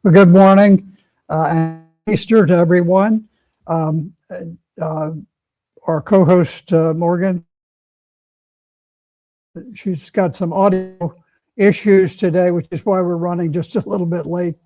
Well, good morning and Easter to everyone. Um, uh, our co-host Morgan, she's got some audio issues today, which is why we're running just a little bit late.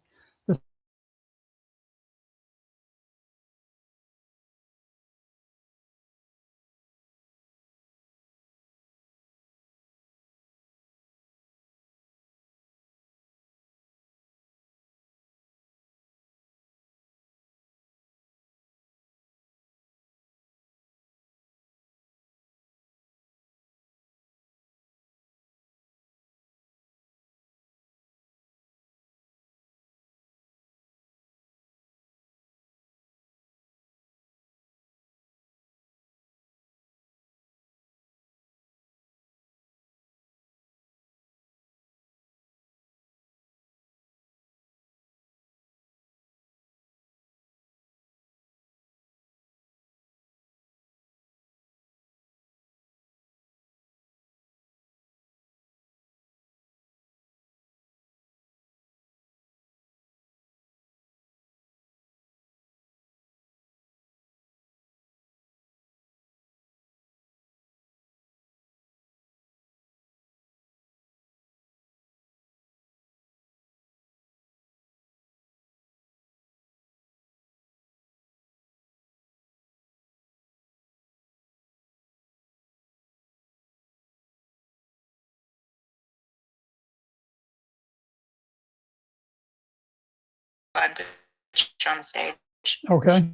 On stage. Okay.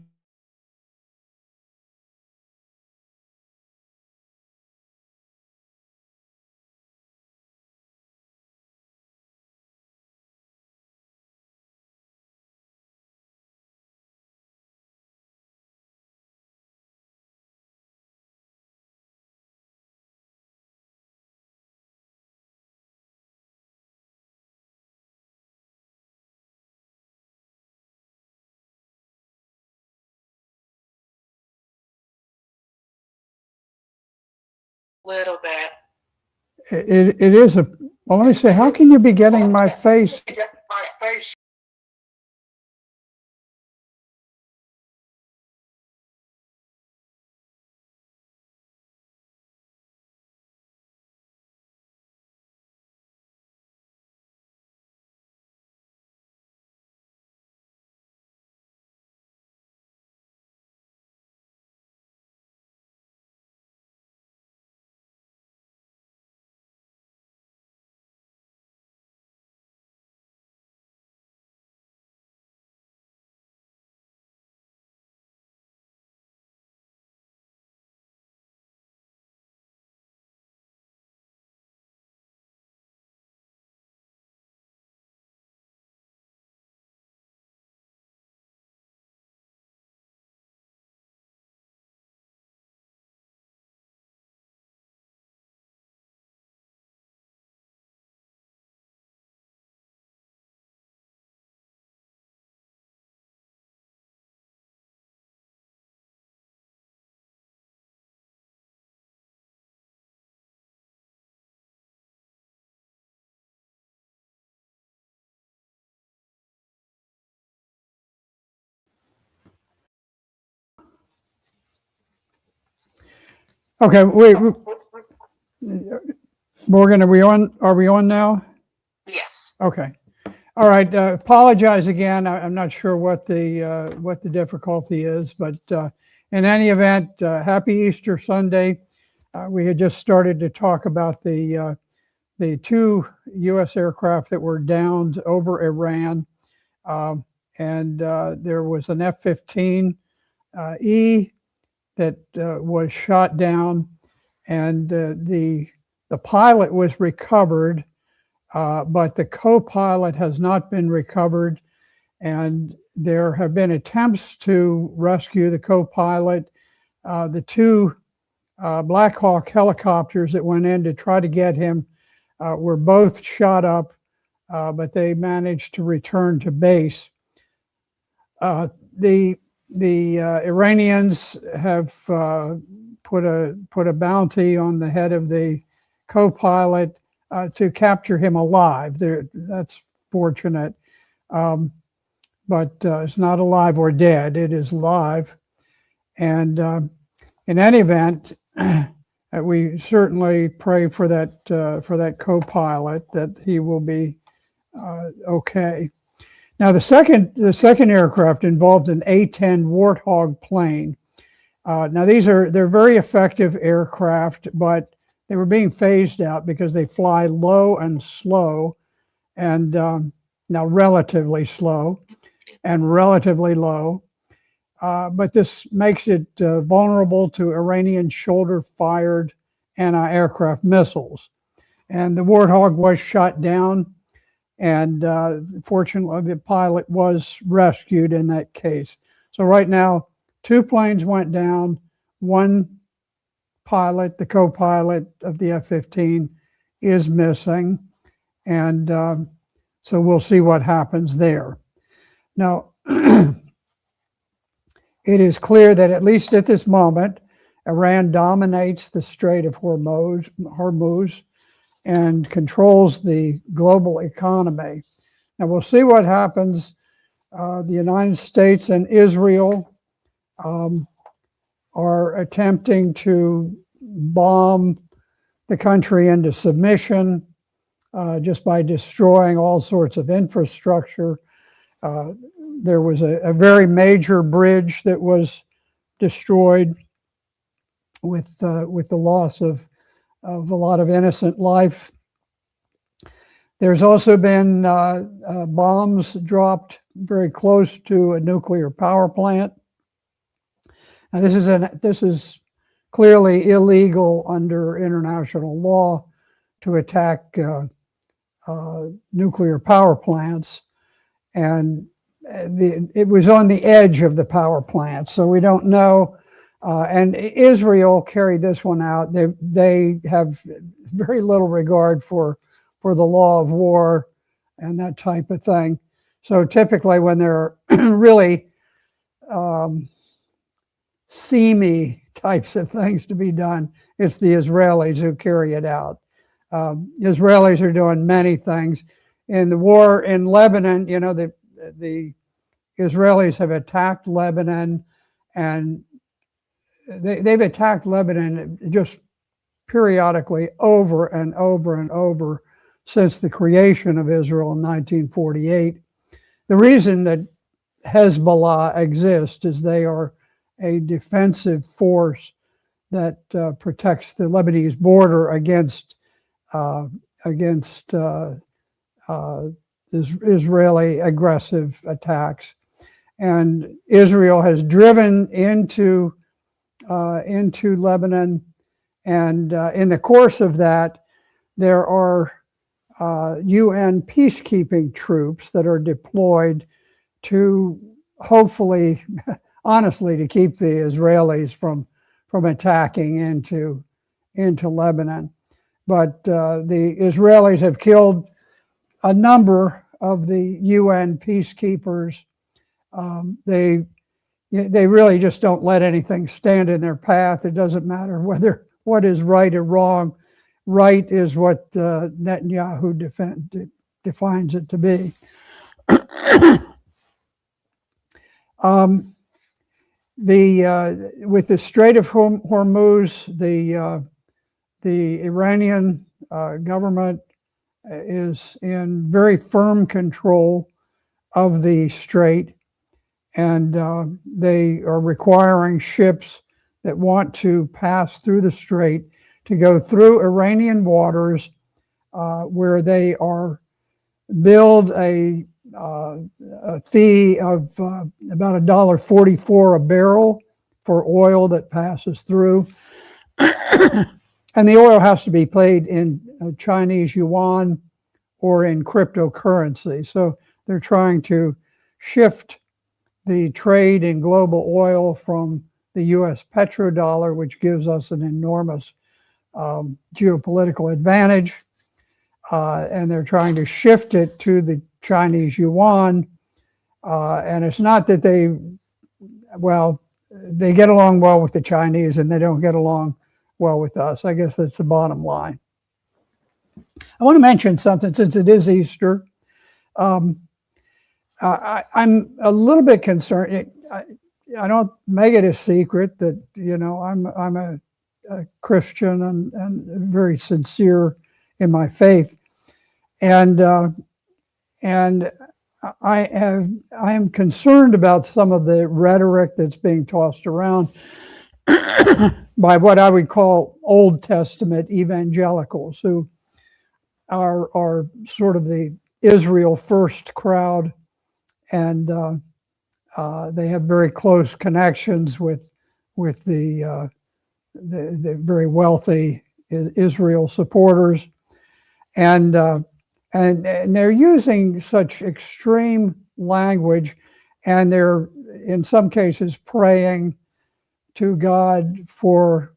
Little bit. It is a, well, let me say, how can you be getting my face? My face. Okay, wait, Morgan, are we on? Are we on now? Yes. Okay. All right. Apologize again. I'm not sure what the difficulty is, but in any event, happy Easter Sunday. We had just started to talk about the two U.S. aircraft that were downed over Iran, and there was an F-15E that was shot down, and the pilot was recovered. But the co-pilot has not been recovered, and there have been attempts to rescue the co-pilot. The two Black Hawk helicopters that went in to try to get him were both shot up, but they managed to return to base. The Iranians have put a bounty on the head of the co-pilot to capture him alive. That's fortunate. but it's not alive or dead. It is live. And in any event, we certainly pray for that co-pilot, that he will be okay. Now, the second aircraft involved an A-10 Warthog plane. Now, they're very effective aircraft, but they were being phased out because they fly low and slow, and now relatively slow and relatively low. But this makes it vulnerable to Iranian shoulder-fired anti-aircraft missiles. And the Warthog was shot down, and fortunately, the pilot was rescued in that case. So right now, 2 planes went down. One pilot, the co-pilot of the F-15, is missing, and so we'll see what happens there. Now, it is clear that at least at this moment, Iran dominates the Strait of Hormuz and controls the global economy. Now, we'll see what happens. The United States and Israel are attempting to bomb the country into submission just by destroying all sorts of infrastructure. There was a very major bridge that was destroyed with the loss of a lot of innocent life. There's also been bombs dropped very close to a nuclear power plant. Now, this is clearly illegal under international law to attack nuclear power plants, and it was on the edge of the power plant, so we don't know. And Israel carried this one out. They have very little regard for the law of war and that type of thing. So typically, when there are really seamy types of things to be done, it's the Israelis who carry it out. Israelis are doing many things. In the war in Lebanon, you know, the Israelis have attacked Lebanon, and they've attacked Lebanon just periodically over and over and over since the creation of Israel in 1948. The reason that Hezbollah exists is they are a defensive force that protects the Lebanese border against Israeli aggressive attacks. And Israel has driven into Lebanon, and in the course of that, there are UN peacekeeping troops that are deployed to hopefully, honestly, to keep the Israelis from attacking into Lebanon. But the Israelis have killed a number of the UN peacekeepers. They really just don't let anything stand in their path. It doesn't matter what is right or wrong. Right is what Netanyahu defines it to be. With the Strait of Hormuz, the Iranian government is in very firm control of the strait, and they are requiring ships that want to pass through the strait to go through Iranian waters, where they are billed a fee of about $1.44 a barrel for oil that passes through. And the oil has to be paid in Chinese yuan or in cryptocurrency. So they're trying to shift the trade in global oil from the US petrodollar, which gives us an enormous geopolitical advantage, and they're trying to shift it to the Chinese yuan. And it's not that they get along well with the Chinese and they don't get along well with us. I guess that's the bottom line. I want to mention something since it is Easter. I'm a little bit concerned. I don't make it a secret that, you know, I'm a Christian and very sincere in my faith, and I am concerned about some of the rhetoric that's being tossed around by what I would call Old Testament evangelicals, who are sort of the Israel first crowd, and they have very close connections with the very wealthy Israel supporters, and they're using such extreme language, and they're in some cases praying to God for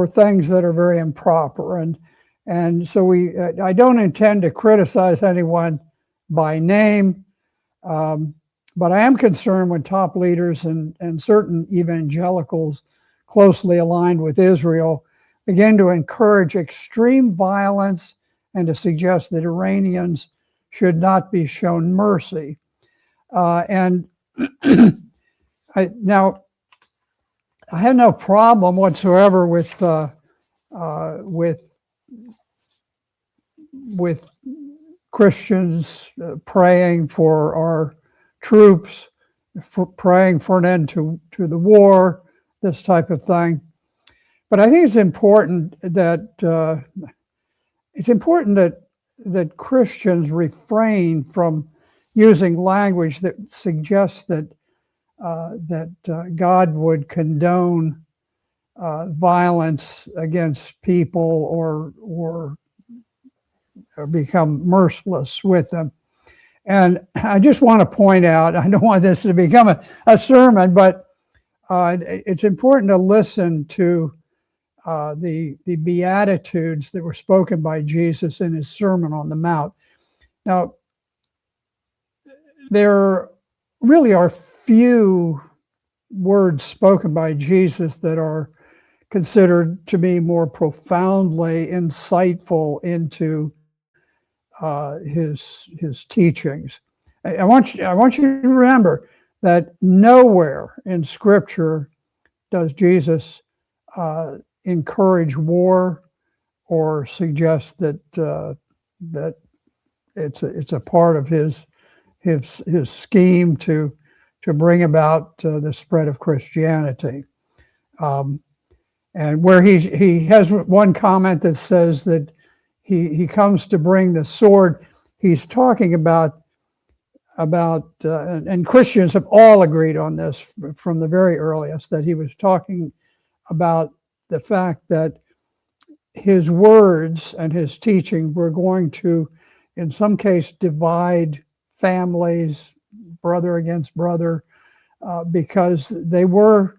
things that are very improper, and so I don't intend to criticize anyone by name, but I am concerned when top leaders and certain evangelicals closely aligned with Israel begin to encourage extreme violence and to suggest that Iranians should not be shown mercy. And now, I have no problem whatsoever with Christians praying for our troops, for praying for an end to the war, this type of thing. But I think it's important that that Christians refrain from using language that suggests that God would condone violence against people or become merciless with them. And I just want to point out, I don't want this to become a sermon, but it's important to listen to the Beatitudes that were spoken by Jesus in his Sermon on the Mount. Now, there really are few words spoken by Jesus that are considered to be more profoundly insightful into his teachings. I want you to remember that nowhere in Scripture does Jesus encourage war or suggest that that it's a part of his scheme to bring about the spread of Christianity. And where he has one comment that says that he comes to bring the sword, he's talking about and Christians have all agreed on this from the very earliest, that he was talking about the fact that his words and his teaching were going to, in some case, divide families, brother against brother, because they were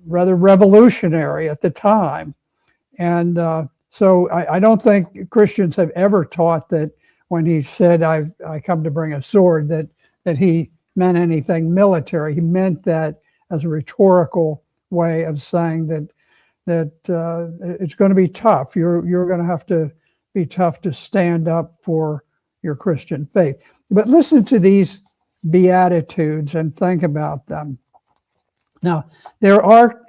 rather revolutionary at the time. And so I don't think Christians have ever taught that when he said, I come to bring a sword, that he meant anything military. He meant that as a rhetorical way of saying that it's going to be tough. You're going to have to be tough to stand up for your Christian faith. But listen to these Beatitudes and think about them. Now, there are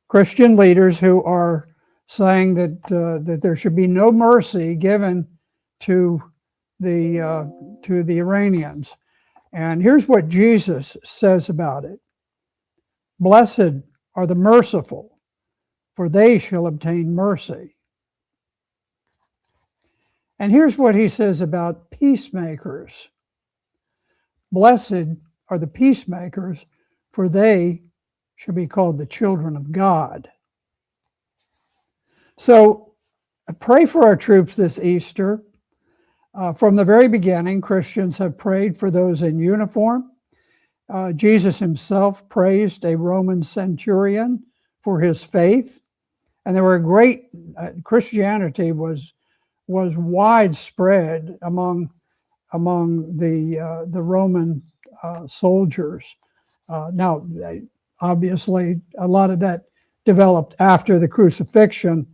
Christian leaders who are saying that there should be no mercy given to the Iranians. And here's what Jesus says about it. Blessed are the merciful, for they shall obtain mercy. And here's what he says about peacemakers. Blessed are the peacemakers, for they shall be called the children of God. So pray for our troops this Easter. From the very beginning, Christians have prayed for those in uniform. Jesus himself praised a Roman centurion for his faith. And there were Christianity was widespread among the Roman soldiers. Now, obviously, a lot of that developed after the crucifixion.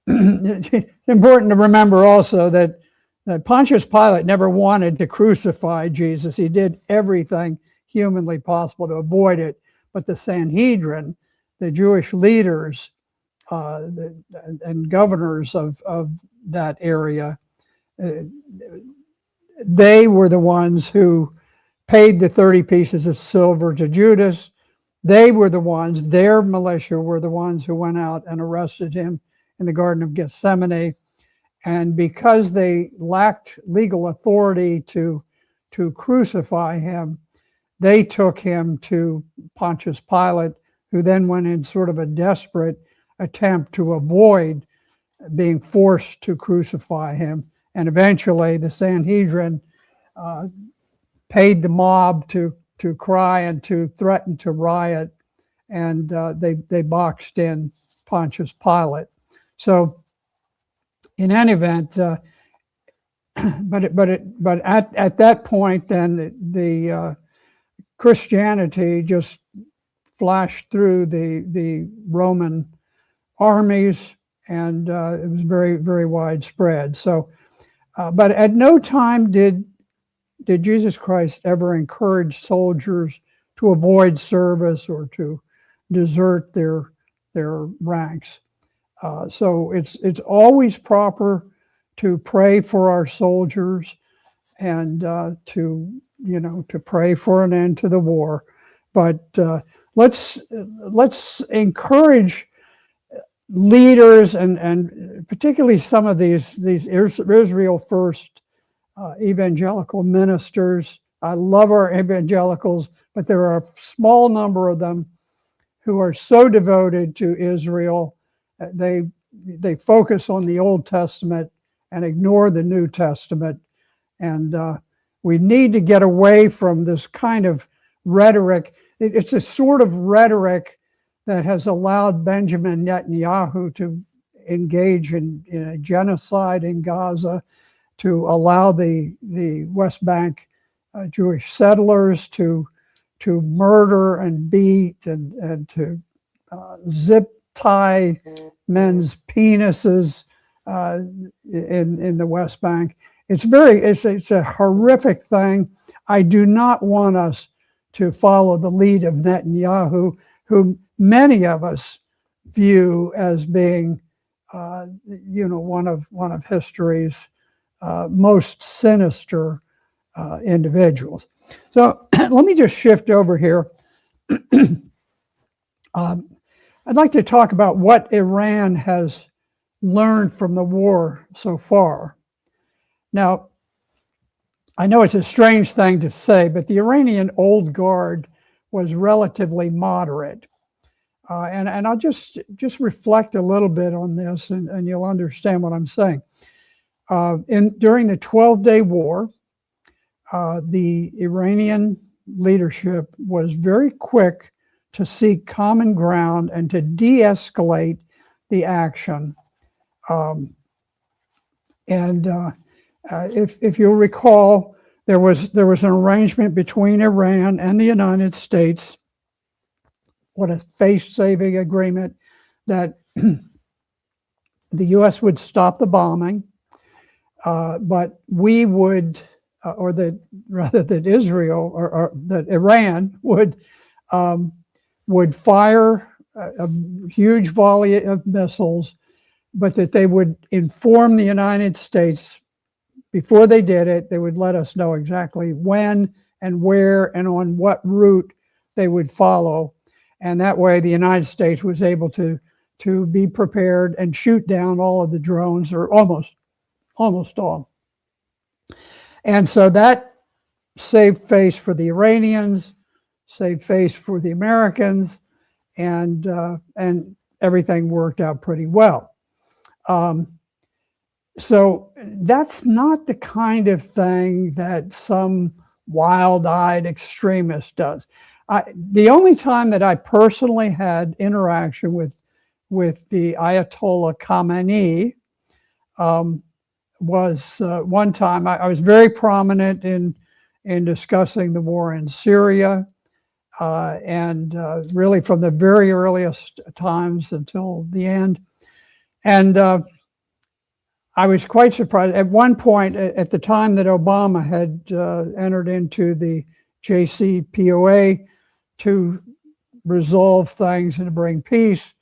It's important to remember also that that Pontius Pilate never wanted to crucify Jesus. He did everything humanly possible to avoid it. But the Sanhedrin, the Jewish leaders and governors of that area, they were the ones who paid the 30 pieces of silver to Judas. They were the ones, their militia were the ones who went out and arrested him in the Garden of Gethsemane. And because they lacked legal authority to crucify him, they took him to Pontius Pilate, who then went in sort of a desperate attempt to avoid being forced to crucify him. And eventually the Sanhedrin paid the mob to cry and to threaten to riot, and they boxed in Pontius Pilate. So in any event, but at that point, then the Christianity just flashed through the Roman armies, and it was very, very widespread. So, but at no time did Jesus Christ ever encourage soldiers to avoid service or to desert their ranks. So it's always proper to pray for our soldiers and to pray for an end to the war. But let's encourage leaders and particularly some of these Israel First evangelical ministers. I love our evangelicals, but there are a small number of them who are so devoted to Israel. They focus on the Old Testament and ignore the New Testament. And we need to get away from this kind of rhetoric. It's a sort of rhetoric that has allowed Benjamin Netanyahu to engage in a genocide in Gaza, to allow the West Bank Jewish settlers to murder and beat and to zip tie men's penises in the West Bank. It's a horrific thing. I do not want us to follow the lead of Netanyahu, whom many of us view as being, one of history's most sinister individuals. So let me just shift over here. I'd like to talk about what Iran has learned from the war so far. Now, I know it's a strange thing to say, but the Iranian old guard was relatively moderate. And I'll just reflect a little bit on this, and you'll understand what I'm saying. During the 12-day war, the Iranian leadership was very quick to seek common ground and to de-escalate the action. If you'll recall, there was an arrangement between Iran and the United States, what a face-saving agreement, that the U.S. would stop the bombing, but we would, that Israel or that Iran would fire a huge volley of missiles, but that they would inform the United States before they did it. They would let us know exactly when and where and on what route they would follow. And that way the United States was able to be prepared and shoot down all of the drones, or almost all. And so that saved face for the Iranians, saved face for the Americans, and everything worked out pretty well. So that's not the kind of thing that some wild-eyed extremist does. The only time that I personally had interaction with the Ayatollah Khamenei was one time. I was very prominent in discussing the war in Syria, and really from the very earliest times until the end. And I was quite surprised. At one point, at the time that Obama had entered into the JCPOA to resolve things and to bring peace,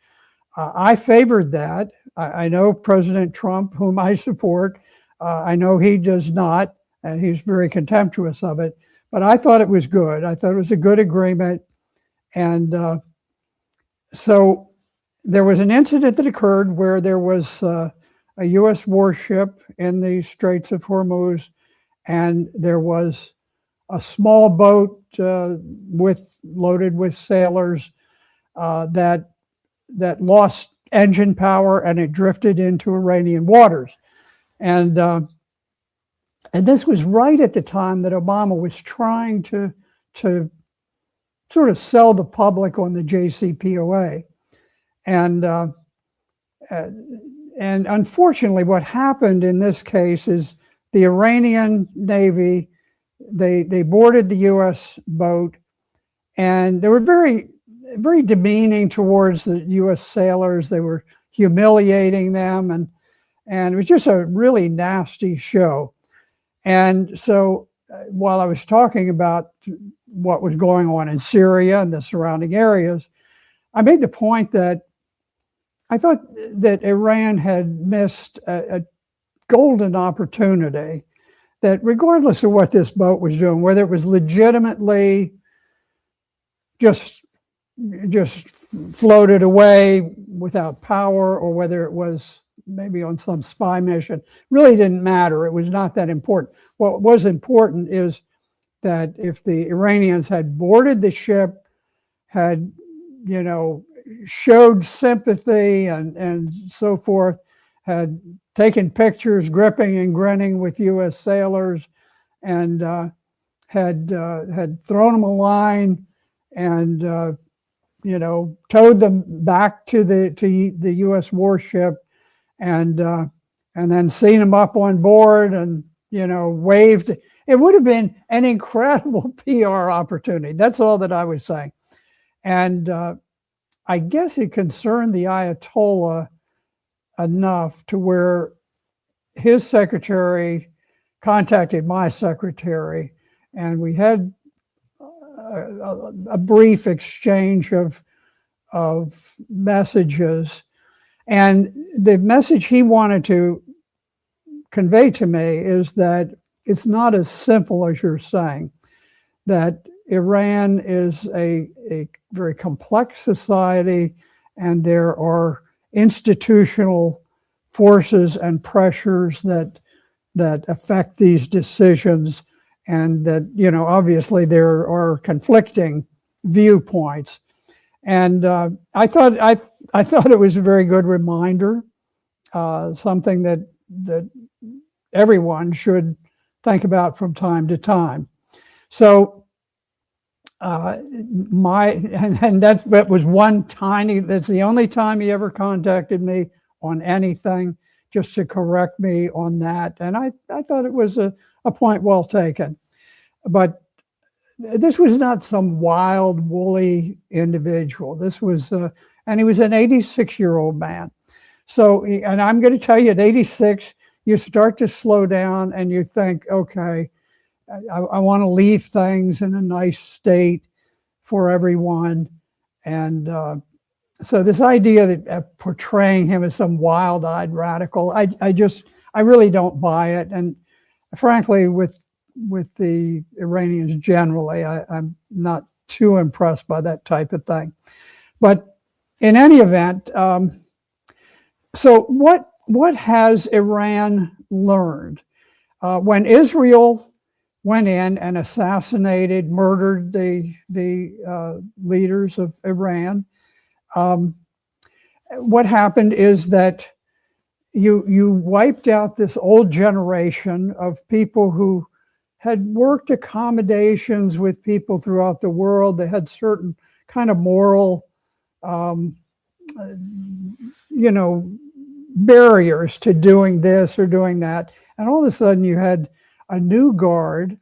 I favored that. I know President Trump, whom I support, I know he does not, and he's very contemptuous of it, but I thought it was good. I thought it was a good agreement. And so there was an incident that occurred where there was a U.S. warship in the Straits of Hormuz, and there was a small boat loaded with sailors that lost engine power, and it drifted into Iranian waters. And this was right at the time that Obama was trying to sort of sell the public on the JCPOA. And unfortunately, what happened in this case is the Iranian Navy, they boarded the U.S. boat, and they were very, very demeaning towards the U.S. sailors. They were humiliating them, and it was just a really nasty show. And so while I was talking about what was going on in Syria and the surrounding areas, I made the point that I thought that Iran had missed a golden opportunity, that regardless of what this boat was doing, whether it was legitimately just floated away without power, or whether it was maybe on some spy mission, really didn't matter. It was not that important. What was important is that if the Iranians had boarded the ship, had, showed sympathy and so forth, had taken pictures gripping and grinning with U.S. sailors, and had thrown them a line and towed them back to the U.S. warship, and then seen them up on board and waved. It would have been an incredible PR opportunity. That's all that I was saying. And I guess it concerned the Ayatollah enough to where his secretary contacted my secretary, and we had a brief exchange of messages. And the message he wanted to convey to me is that it's not as simple as you're saying, that Iran is a very complex society, and there are institutional forces and pressures that affect these decisions, and that obviously there are conflicting viewpoints. And I thought it was a very good reminder, something that everyone should think about from time to time. So that was that's the only time he ever contacted me on anything, just to correct me on that. And I thought it was a point well taken. But this was not some wild, woolly individual. This was, and he was an 86-year-old man. So, and I'm going to tell you, at 86, you start to slow down and you think, okay, I want to leave things in a nice state for everyone. And so this idea that portraying him as some wild-eyed radical, I really don't buy it. And frankly, with the Iranians generally, I'm not too impressed by that type of thing. But in any event, so what has Iran learned? When Israel went in and assassinated, murdered the leaders of Iran, what happened is that you wiped out this old generation of people who had worked accommodations with people throughout the world. They had certain kind of moral, barriers to doing this or doing that. And all of a sudden you had a new guard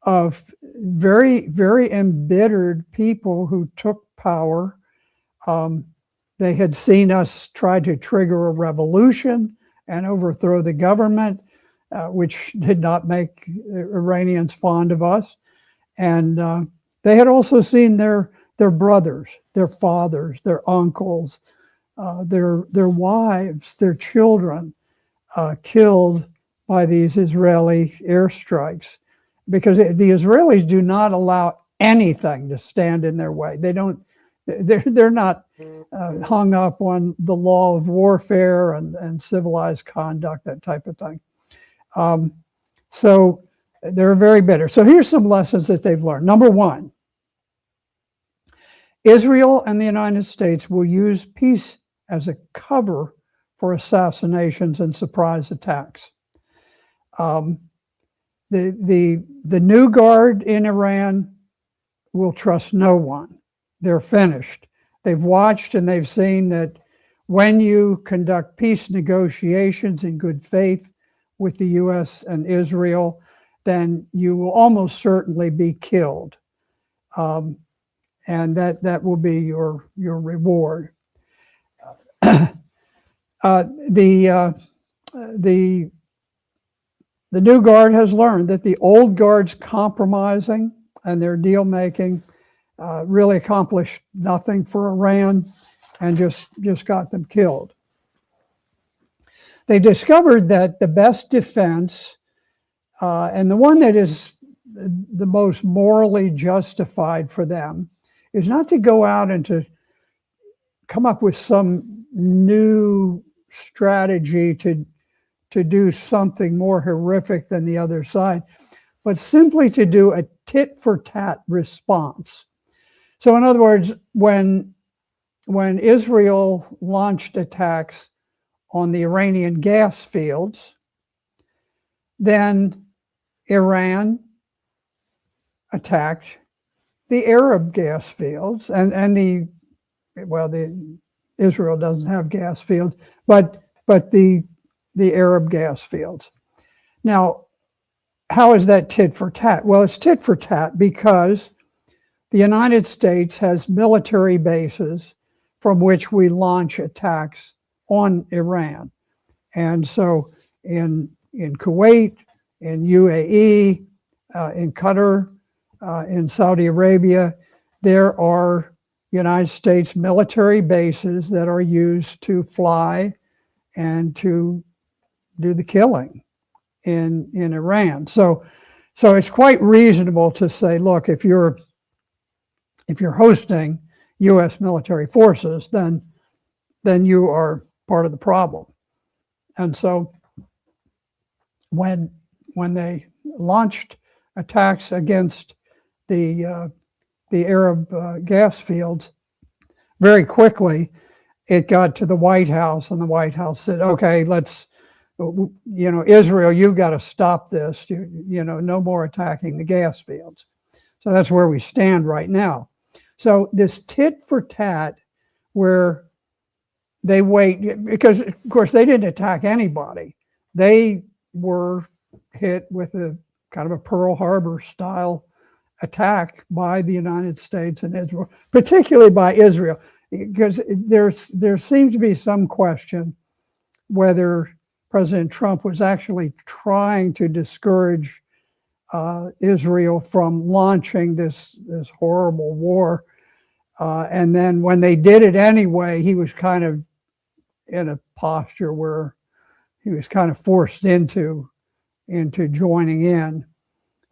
of very, very embittered people who took power. They had seen us try to trigger a revolution, and overthrow the government, which did not make Iranians fond of us. And they had also seen their brothers, their fathers, their uncles, their wives, their children killed by these Israeli airstrikes, because the Israelis do not allow anything to stand in their way. They don't. They're not hung up on the law of warfare and civilized conduct, that type of thing. So they're very bitter. So here's some lessons that they've learned. Number one, Israel and the United States will use peace as a cover for assassinations and surprise attacks. The new guard in Iran will trust no one. They're finished. They've watched and they've seen that when you conduct peace negotiations in good faith with the U.S. and Israel, then you will almost certainly be killed. And that will be your reward. The new guard has learned that the old guard's compromising and their deal making really accomplished nothing for Iran and just got them killed. They discovered that the best defense and the one that is the most morally justified for them is not to go out and to come up with some new strategy to do something more horrific than the other side, but simply to do a tit-for-tat response. So in other words, when Israel launched attacks on the Iranian gas fields, then Iran attacked the Arab gas fields, and Israel doesn't have gas fields, but the Arab gas fields. Now, how is that tit for tat? Well, it's tit for tat because the United States has military bases from which we launch attacks on Iran. And so in Kuwait, in UAE, in Qatar, in Saudi Arabia, there are United States military bases that are used to fly and to do the killing in Iran. So it's quite reasonable to say, look, if you're hosting U.S. military forces, then you are part of the problem. And so when they launched attacks against the Arab gas fields, very quickly it got to the White House, and the White House said, okay, let's, Israel, you've got to stop this, no more attacking the gas fields. So that's where we stand right now. So this tit for tat, where they wait, because of course they didn't attack anybody. They were hit with a kind of a Pearl Harbor style attack by the United States and Israel, particularly by Israel, because there seems to be some question whether President Trump was actually trying to discourage Israel from launching this horrible war. And then when they did it anyway, he was kind of in a posture where he was kind of forced into joining in.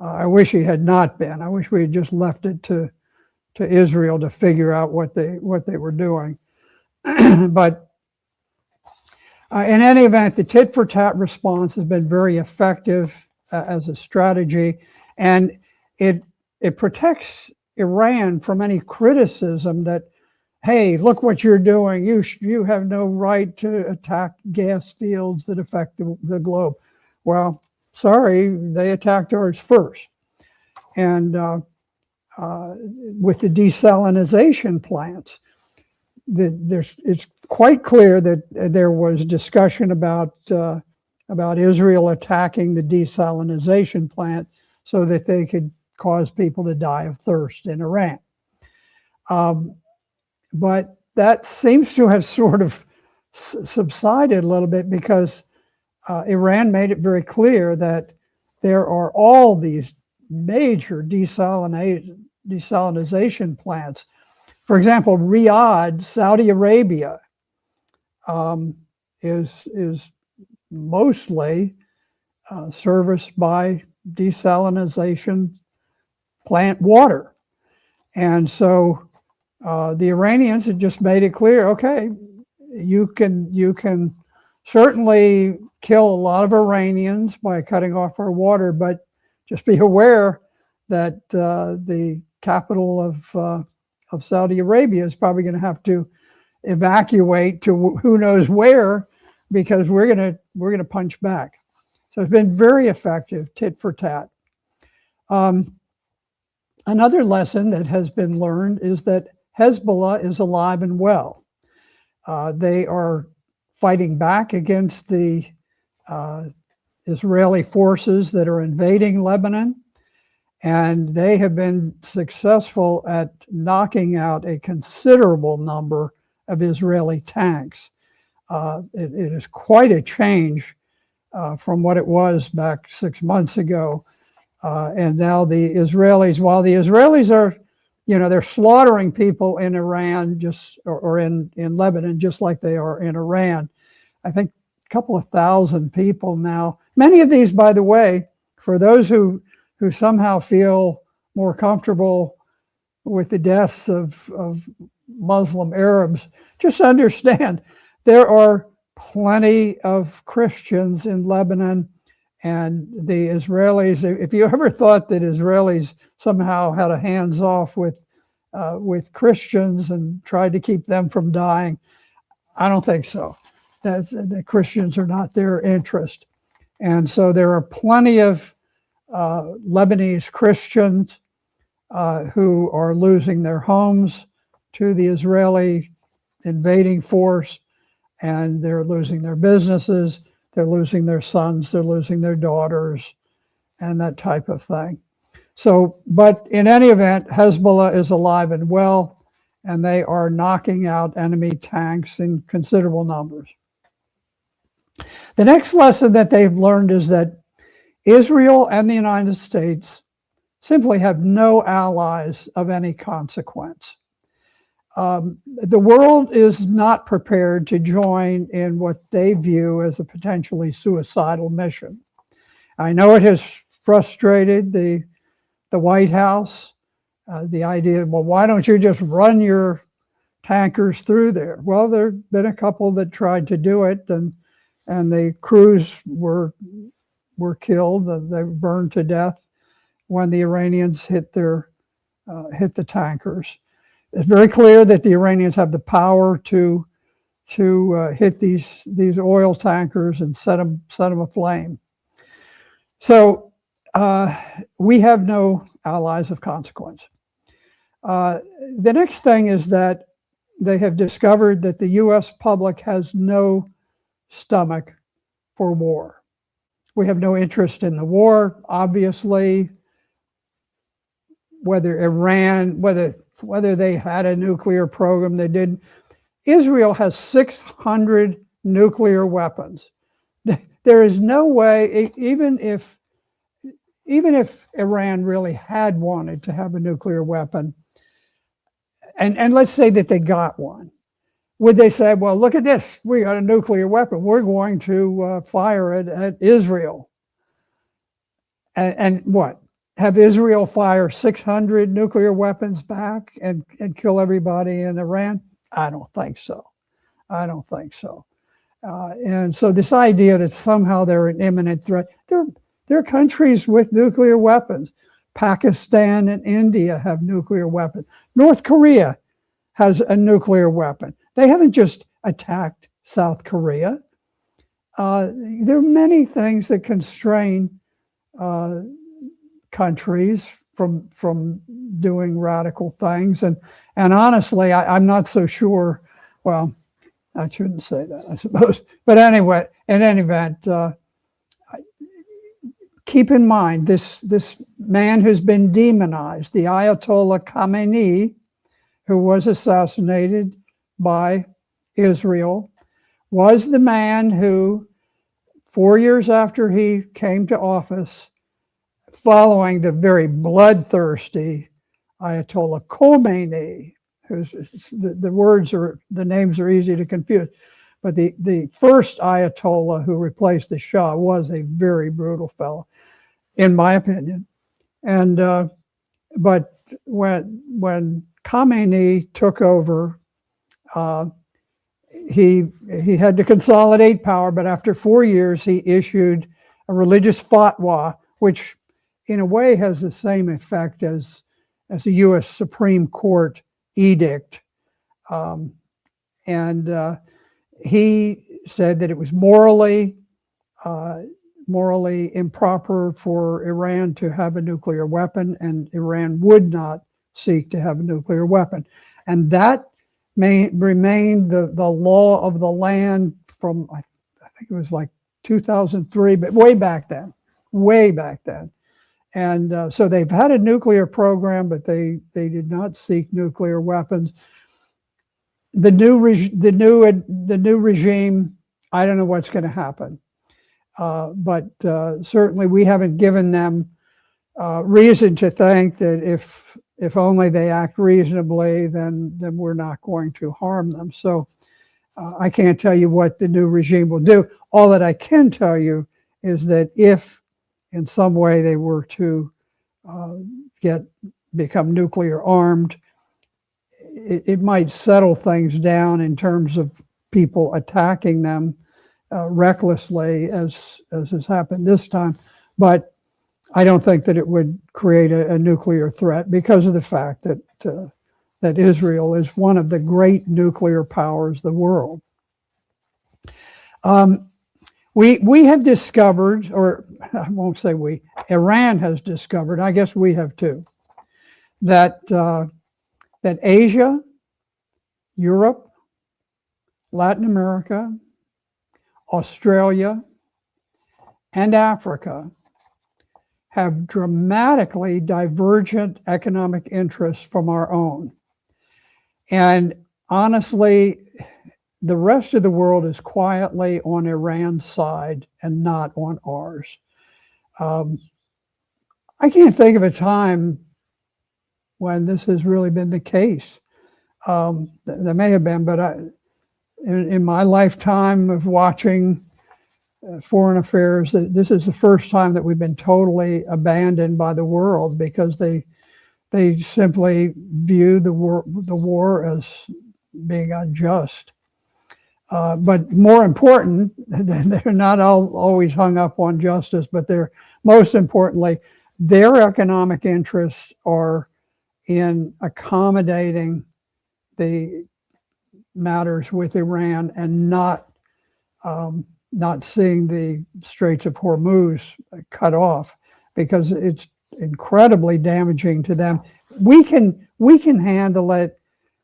I wish he had not been. I wish we had just left it to Israel to figure out what they were doing. But in any event, the tit for tat response has been very effective as a strategy, and it protects Iran from any criticism that, hey, look what you're doing. You have no right to attack gas fields that affect the globe. Well, sorry, they attacked ours first. And with the desalinization plants, it's quite clear that there was discussion about Israel attacking the desalinization plant so that they could cause people to die of thirst in Iran. But that seems to have sort of subsided a little bit, because Iran made it very clear that there are all these major desalinization plants. For example, Riyadh, Saudi Arabia, is mostly serviced by desalinization plant water. And so the Iranians had just made it clear, okay, you can certainly kill a lot of Iranians by cutting off our water, but just be aware that the capital of Saudi Arabia is probably going to have to evacuate to who knows where, because we're going to punch back. So it's been very effective, tit for tat. Another lesson that has been learned is that Hezbollah is alive and well. They are fighting back against the Israeli forces that are invading Lebanon, and they have been successful at knocking out a considerable number of Israeli tanks. It is quite a change from what it was back 6 months ago. And now the Israelis, while the Israelis are, they're slaughtering people in Iran or in Lebanon, just like they are in Iran. I think a couple of thousand people now. Many of these, by the way, for those who somehow feel more comfortable with the deaths of Muslim Arabs, just understand there are plenty of Christians in Lebanon. And the Israelis, if you ever thought that Israelis somehow had a hands off with Christians and tried to keep them from dying, I don't think so. The Christians are not their interest. And so there are plenty of Lebanese Christians who are losing their homes to the Israeli invading force, and they're losing their businesses. They're losing their sons, they're losing their daughters, and that type of thing. So, but in any event, Hezbollah is alive and well, and they are knocking out enemy tanks in considerable numbers. The next lesson that they've learned is that Israel and the United States simply have no allies of any consequence. The world is not prepared to join in what they view as a potentially suicidal mission. I know it has frustrated the White House, the idea, well, why don't you just run your tankers through there? Well, there have been a couple that tried to do it, and the crews were killed. They were burned to death when the Iranians hit the tankers. It's very clear that the Iranians have the power to hit these oil tankers and set them aflame. So we have no allies of consequence. The next thing is that they have discovered that the U.S. public has no stomach for war. We have no interest in the war, obviously. Whether Iran, whether they had a nuclear program, they didn't. Israel has 600 nuclear weapons. There is no way, even if Iran really had wanted to have a nuclear weapon, and let's say that they got one, would they say, well, look at this, we got a nuclear weapon, we're going to fire it at Israel? And what? Have Israel fire 600 nuclear weapons back and kill everybody in Iran? I don't think so. And so this idea that somehow they're an imminent threat, there are countries with nuclear weapons. Pakistan and India have nuclear weapons. North Korea has a nuclear weapon. They haven't just attacked South Korea. There are many things that constrain countries from doing radical things, and honestly, I'm not so sure. Well, I shouldn't say that, I suppose. But anyway, in any event, keep in mind this man who's been demonized, the Ayatollah Khamenei, who was assassinated by Israel, was the man who 4 years after he came to office, following the very bloodthirsty Ayatollah Khomeini, who's the names are easy to confuse. But the first Ayatollah who replaced the Shah was a very brutal fellow, in my opinion. And but when Khomeini took over, he had to consolidate power. But after 4 years, he issued a religious fatwa, which in a way has the same effect as a U.S. Supreme Court edict. He said that it was morally improper for Iran to have a nuclear weapon, and Iran would not seek to have a nuclear weapon. And that may remain the law of the land from, I think it was like 2003, but way back then. And so they've had a nuclear program, but they did not seek nuclear weapons. The new regime, I don't know what's going to happen, but certainly we haven't given them reason to think that if only they act reasonably, then we're not going to harm them. So I can't tell you what the new regime will do. All that I can tell you is that if in some way they were to become nuclear armed, it might settle things down in terms of people attacking them recklessly, as has happened this time. But I don't think that it would create a nuclear threat, because of the fact that Israel is one of the great nuclear powers of the world. We have discovered, or I won't say we, Iran has discovered, I guess we have too, that Asia, Europe, Latin America, Australia, and Africa have dramatically divergent economic interests from our own. And honestly, the rest of the world is quietly on Iran's side and not on ours. I can't think of a time when this has really been the case. There may have been, but in my lifetime of watching foreign affairs, this is the first time that we've been totally abandoned by the world, because they simply view the war as being unjust. But more important, they're not always hung up on justice, but they're most importantly, their economic interests are in accommodating the matters with Iran and not seeing the Straits of Hormuz cut off, because it's incredibly damaging to them. We can handle it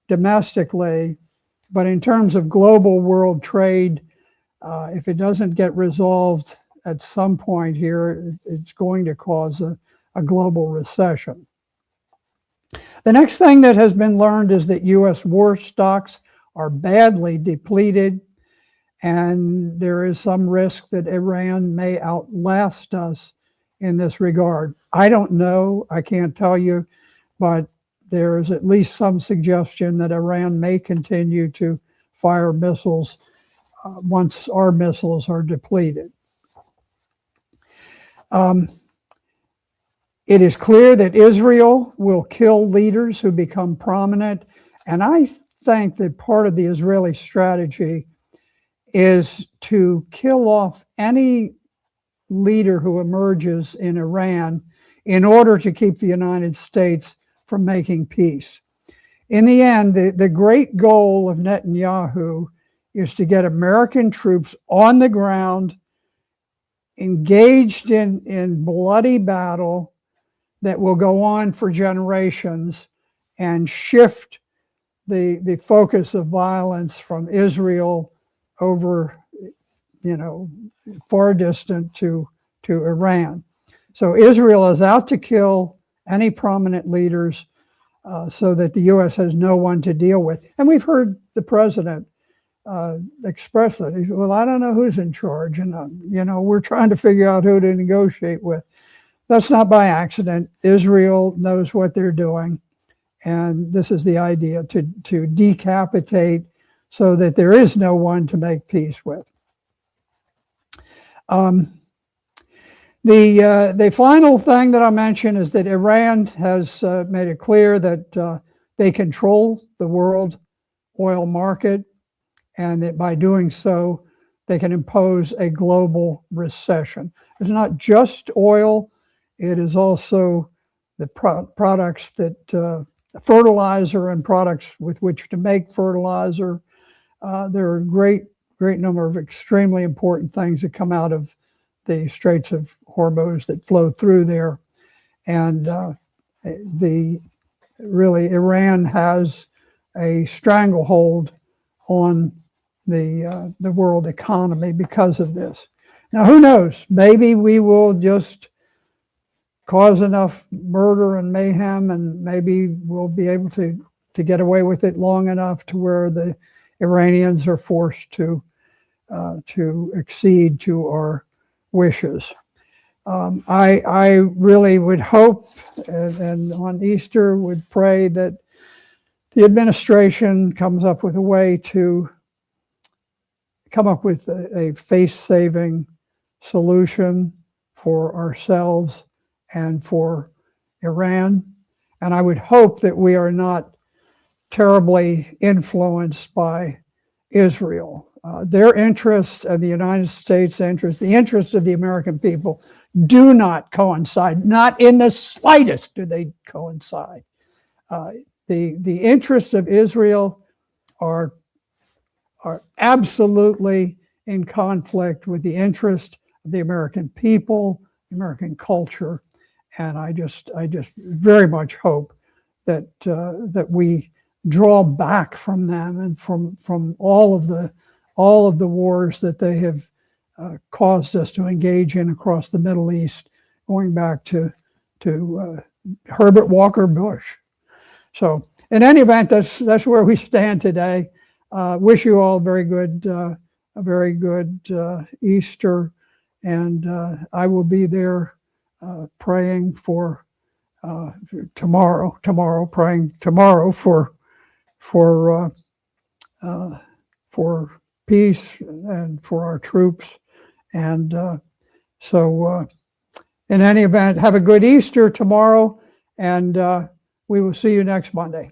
domestically, but in terms of global world trade, if it doesn't get resolved at some point here, it's going to cause a global recession. The next thing that has been learned is that U.S. war stocks are badly depleted, and there is some risk that Iran may outlast us in this regard. I don't know, I can't tell you, but there is at least some suggestion that Iran may continue to fire missiles once our missiles are depleted. It is clear that Israel will kill leaders who become prominent, and I think that part of the Israeli strategy is to kill off any leader who emerges in Iran in order to keep the United States from making peace. In the end, the great goal of Netanyahu is to get American troops on the ground, engaged in bloody battle that will go on for generations, and shift the focus of violence from Israel over, far distant to Iran. So Israel is out to kill any prominent leaders so that the U.S. has no one to deal with. And we've heard the president expressed that. He said, well, I don't know who's in charge, and we're trying to figure out who to negotiate with. That's not by accident. Israel knows what they're doing, and this is the idea, to decapitate so that there is no one to make peace with. The final thing that I'll mention is that Iran has made it clear that they control the world oil market, and that by doing so, they can impose a global recession. It's not just oil, it is also the products that fertilizer and products with which to make fertilizer. There are a great number of extremely important things that come out of the Straits of Hormuz that flow through there. And really, Iran has a stranglehold on the world economy because of this. Now, who knows? Maybe we will just cause enough murder and mayhem, and maybe we'll be able to get away with it long enough to where the Iranians are forced to accede to our wishes. I really would hope, and on Easter would pray, that the administration comes up with a way to come up with a face-saving solution for ourselves and for Iran. And I would hope that we are not terribly influenced by Israel. Their interests and the United States' interests, the interests of the American people, do not coincide. Not in the slightest do they coincide. The interests of Israel are absolutely in conflict with the interest of the American people, American culture, and I just very much hope that that we draw back from them and from all of the wars that they have caused us to engage in across the Middle East, going back to Herbert Walker Bush. So, in any event, that's where we stand today. Wish you all a very good Easter, and I will be there praying for tomorrow, praying tomorrow for peace and for our troops. And so in any event, have a good Easter tomorrow, and we will see you next Monday.